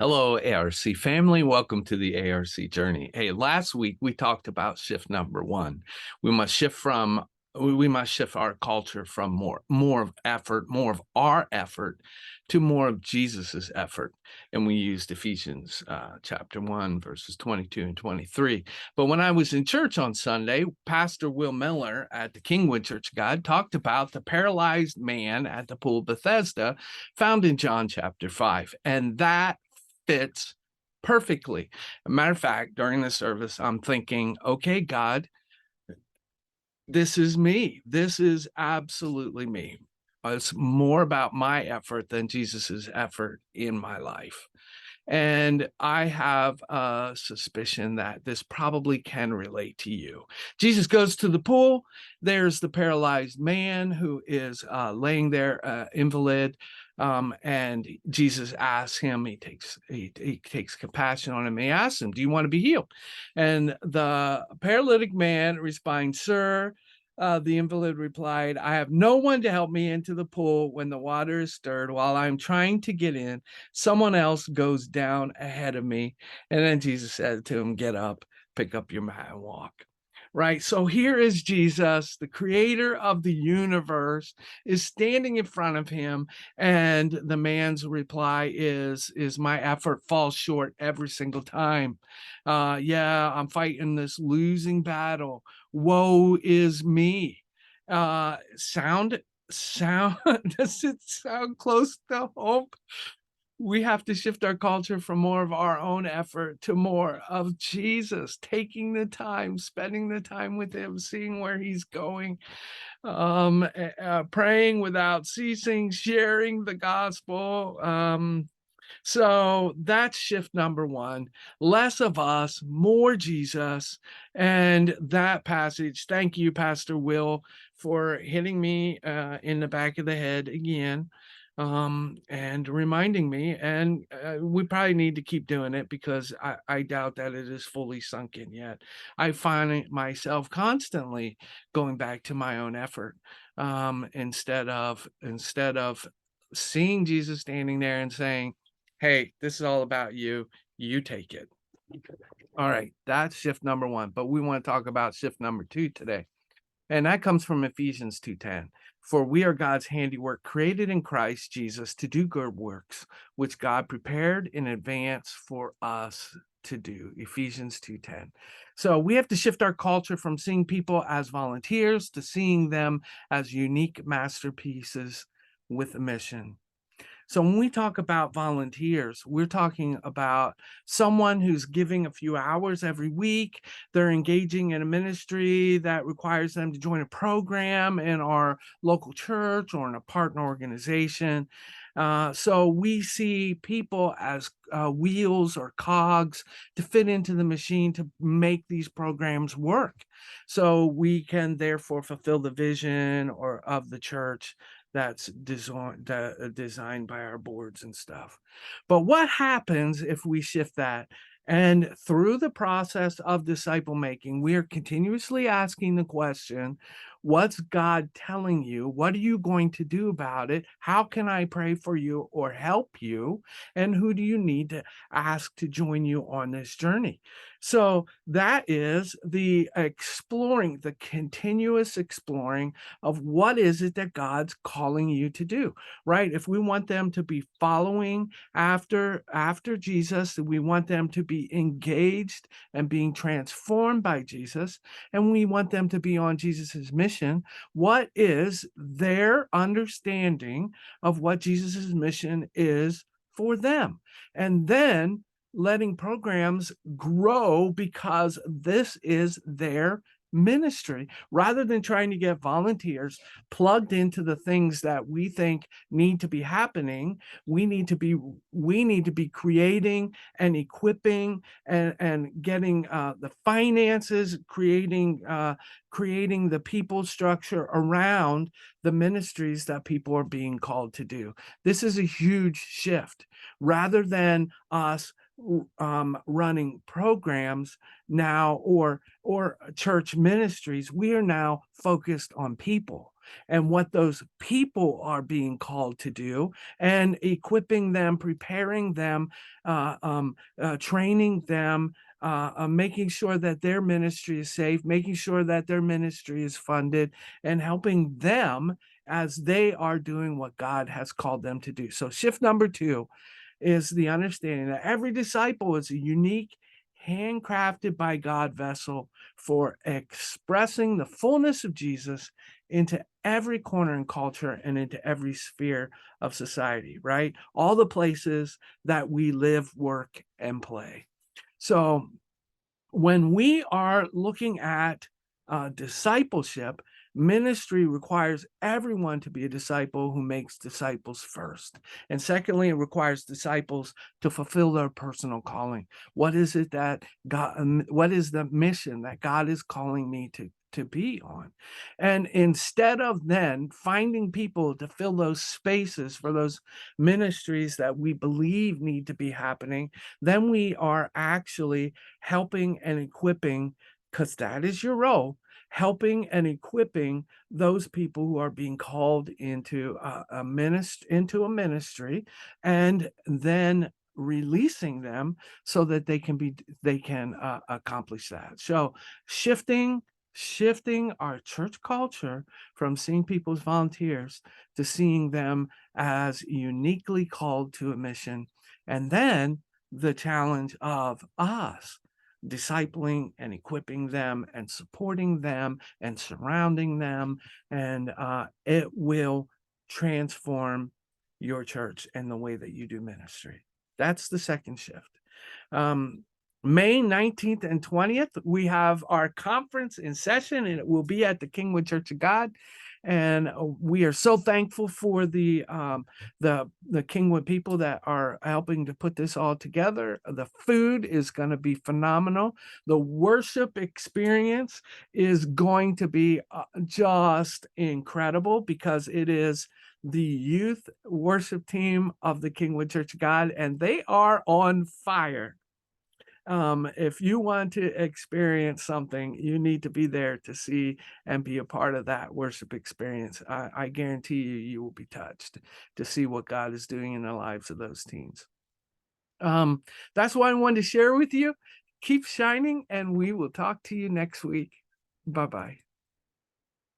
Hello, ARC family. Welcome to the ARC journey. Hey, last week we talked about shift number one. We must shift from we must shift our culture from more of effort, more of our effort, to more of Jesus's effort. And we used Ephesians chapter 1, verses 22 and 23. But when I was in church on Sunday, Pastor Will Miller at the Kingwood Church of God talked about the paralyzed man at the pool of Bethesda found in John chapter 5. And that fits perfectly. A matter of fact, during the service, I'm thinking, okay, God, this is me. This is absolutely me. It's more about my effort than Jesus's effort in my life. And I have a suspicion that this probably can relate to you. Jesus goes to the pool. There's the paralyzed man who is laying there, invalid. And Jesus asks him, he takes compassion on him. He asks him, "Do you want to be healed?" And the paralytic man responds, "Sir," the invalid replied, "I have no one to help me into the pool when the water is stirred. While I'm trying to get in, someone else goes down ahead of me." And then Jesus said to him, "Get up, pick up your mat and walk." Right. So here is Jesus, the creator of the universe, is standing in front of him. And the man's reply is my effort falls short every single time. Yeah, I'm fighting this losing battle. Woe is me. Sound does it sound close to home? We have to shift our culture from more of our own effort to more of Jesus, taking the time, spending the time with him, seeing where he's going, praying without ceasing, sharing the gospel. So that's shift number one. Less of us, more Jesus. And that passage, thank you, Pastor Will, for hitting me in the back of the head again, and reminding me. And we probably need to keep doing it because I doubt that it is fully sunk in yet. I find myself constantly going back to my own effort, instead of seeing Jesus standing there and saying, "Hey, this is all about you. You take it." All right, that's shift number one. But we want to talk about shift number two today. And that comes from Ephesians 2:10. For we are God's handiwork, created in Christ Jesus to do good works, which God prepared in advance for us to do. Ephesians 2:10. So we have to shift our culture from seeing people as volunteers to seeing them as unique masterpieces with a mission. So when we talk about volunteers, we're talking about someone who's giving a few hours every week. They're engaging in a ministry that requires them to join a program in our local church or in a partner organization. So we see people as wheels or cogs to fit into the machine to make these programs work. So we can therefore fulfill the vision or of the church that's designed by our boards and stuff. But what happens if we shift that? And through the process of disciple making, we are continuously asking the question, what's God telling you? What are you going to do about it? How can I pray for you or help you? And who do you need to ask to join you on this journey? So that is the exploring, the continuous exploring of what is it that God's calling you to do, right? If we want them to be following after Jesus, we want them to be engaged and being transformed by Jesus, and we want them to be on Jesus's mission. What is their understanding of what Jesus's mission is for them? And then letting programs grow because this is their ministry, rather than trying to get volunteers plugged into the things that we think need to be happening. We need to be creating and equipping and getting the finances, creating the people structure around the ministries that people are being called to do. This is a huge shift. Rather than us running programs now or church ministries, we are now focused on people. and what those people are being called to do, and equipping them, preparing them, training them, making sure that their ministry is safe, making sure that their ministry is funded, and helping them as they are doing what God has called them to do. So, shift number two is the understanding that every disciple is a unique, handcrafted by God vessel for expressing the fullness of Jesus into every corner and culture and into every sphere of society, right? All the places that we live, work, and play. So, when we are looking at discipleship, ministry requires everyone to be a disciple who makes disciples first. And secondly, it requires disciples to fulfill their personal calling. What is it that what is the mission that God is calling me to be on? And instead of then finding people to fill those spaces for those ministries that we believe need to be happening, then we are actually helping and equipping, because that is your role, helping and equipping those people who are being called into into a ministry, and then releasing them so that they can accomplish that. So shifting our church culture from seeing people as volunteers to seeing them as uniquely called to a mission, and then the challenge of us discipling and equipping them and supporting them and surrounding them, and it will transform your church and the way that you do ministry. That's the second shift. um, May 19th and 20th, we have our conference in session, and it will be at the Kingwood Church of God. And we are so thankful for the Kingwood people that are helping to put this all together. The food is going to be phenomenal. The worship experience is going to be just incredible, because it is the youth worship team of the Kingwood Church of God, and they are on fire. If you want to experience something, you need to be there to see and be a part of that worship experience. I guarantee you, you will be touched to see what God is doing in the lives of those teens. That's what I wanted to share with you. Keep shining, and we will talk to you next week. Bye-bye.